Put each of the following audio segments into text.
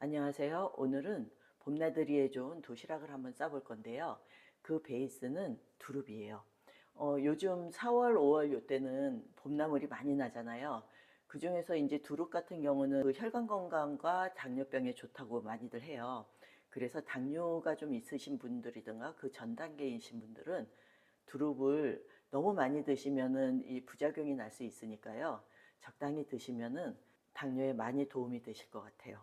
안녕하세요. 오늘은 봄나들이에 좋은 도시락을 한번 싸볼 건데요. 그 베이스는 두릅이에요. 요즘 4월, 5월 요때는 봄나물이 많이 나잖아요. 그 중에서 이제 두릅 같은 경우는 그 혈관 건강과 당뇨병에 좋다고 많이들 해요. 그래서 당뇨가 좀 있으신 분들이든가 그 전 단계이신 분들은 두릅을 너무 많이 드시면은 이 부작용이 날 수 있으니까요. 적당히 드시면은 당뇨에 많이 도움이 되실 것 같아요.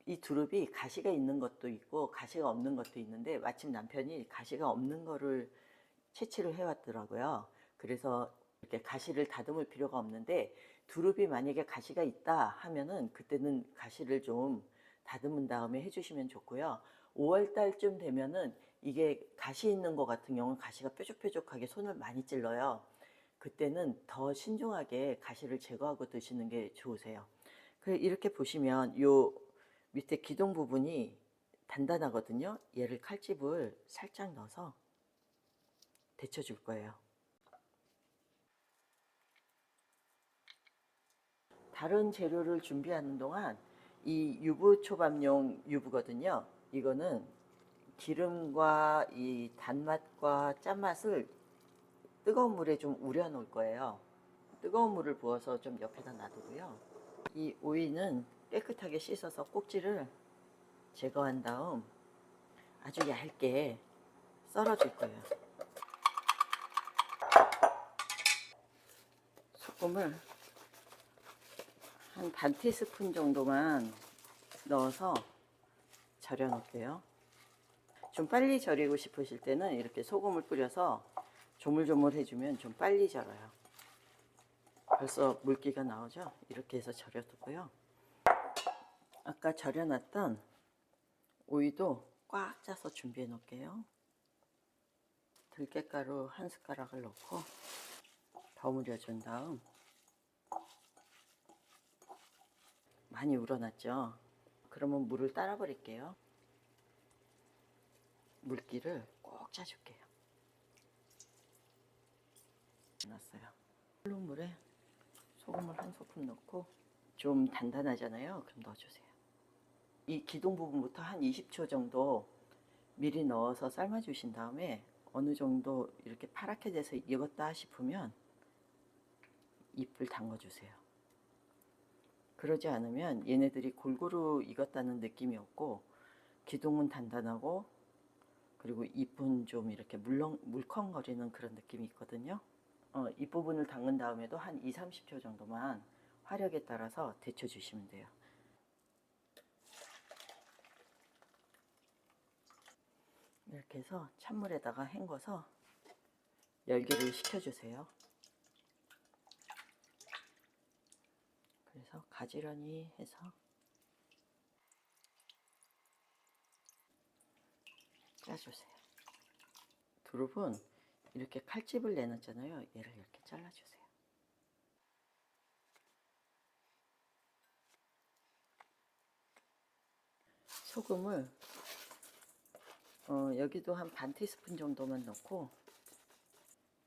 이 두릅이 가시가 있는 것도 있고 가시가 없는 것도 있는데 마침 남편이 가시가 없는 거를 채취를 해왔더라고요. 그래서 이렇게 가시를 다듬을 필요가 없는데 두릅이 만약에 가시가 있다 하면은 그때는 가시를 좀 다듬은 다음에 해주시면 좋고요. 5월 달쯤 되면은 이게 가시 있는 것 같은 경우는 가시가 뾰족뾰족하게 손을 많이 찔러요. 그때는 더 신중하게 가시를 제거하고 드시는 게 좋으세요. 이렇게 보시면 요 밑에 기둥 부분이 단단하거든요. 얘를 칼집을 살짝 넣어서 데쳐줄 거예요. 다른 재료를 준비하는 동안 이 유부 초밥용 유부거든요. 이거는 기름과 이 단맛과 짠맛을 뜨거운 물에 좀 우려 놓을 거예요. 뜨거운 물을 부어서 좀 옆에다 놔두고요. 이 오이는 깨끗하게 씻어서 꼭지를 제거한 다음 아주 얇게 썰어 줄 거예요. 소금을 한 반 티스푼 정도만 넣어서 절여 놓을게요. 좀 빨리 절이고 싶으실 때는 이렇게 소금을 뿌려서 조물조물 해주면 좀 빨리 절어요. 벌써 물기가 나오죠? 이렇게 해서 절여 두고요. 아까 절여 놨던 오이도 꽉 짜서 준비해 놓을게요. 들깨가루 한 숟가락을 넣고 버무려 준 다음 많이 우러났죠? 그러면 물을 따라 버릴게요. 물기를 꼭 짜줄게요. 넣었어요. 끓는 물에 소금을 한 소금 넣고 좀 단단하잖아요. 그럼 넣어주세요. 이 기둥 부분부터 한 20초 정도 미리 넣어서 삶아 주신 다음에 어느 정도 이렇게 파랗게 돼서 익었다 싶으면 잎을 담궈 주세요. 그러지 않으면 얘네들이 골고루 익었다는 느낌이 없고 기둥은 단단하고 그리고 잎은 좀 이렇게 물컹거리는 그런 느낌이 있거든요. 잎부분을 담근 다음에도 한 2, 30초 정도만 화력에 따라서 데쳐 주시면 돼요. 이렇게 해서 찬물에다가 헹궈서 열기를 식혀주세요. 그래서 가지런히 해서 짜주세요. 두릅은 이렇게 칼집을 내놨잖아요. 얘를 이렇게 잘라주세요. 소금을 여기도 한 반 티스푼 정도만 넣고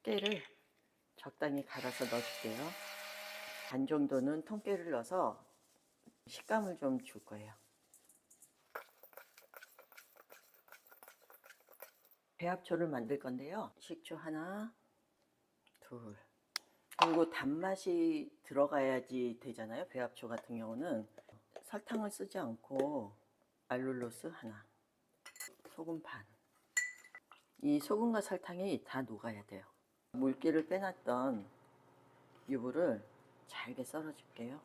깨를 적당히 갈아서 넣어줄게요. 반 정도는 통깨를 넣어서 식감을 좀 줄 거예요. 배합초를 만들 건데요. 식초 하나, 둘. 그리고 단맛이 들어가야지 되잖아요. 배합초 같은 경우는 설탕을 쓰지 않고 알룰로스 하나, 소금 반. 이 소금과 설탕이 다 녹아야 돼요. 물기를 빼놨던 유부를 잘게 썰어 줄게요.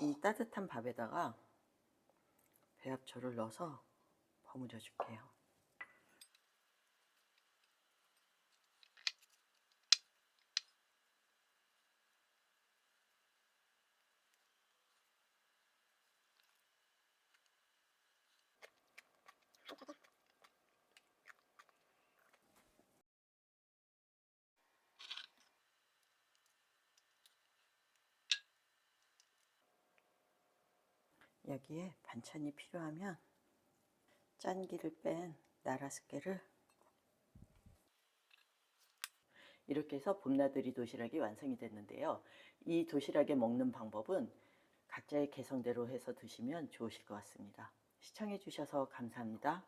이 따뜻한 밥에다가 배합초를 넣어서 버무려 줄게요. 여기에 반찬이 필요하면 짠기를 뺀 나라스케를 이렇게 해서 봄나들이 도시락이 완성이 됐는데요. 이 도시락에 먹는 방법은 각자의 개성대로 해서 드시면 좋으실 것 같습니다. 시청해 주셔서 감사합니다.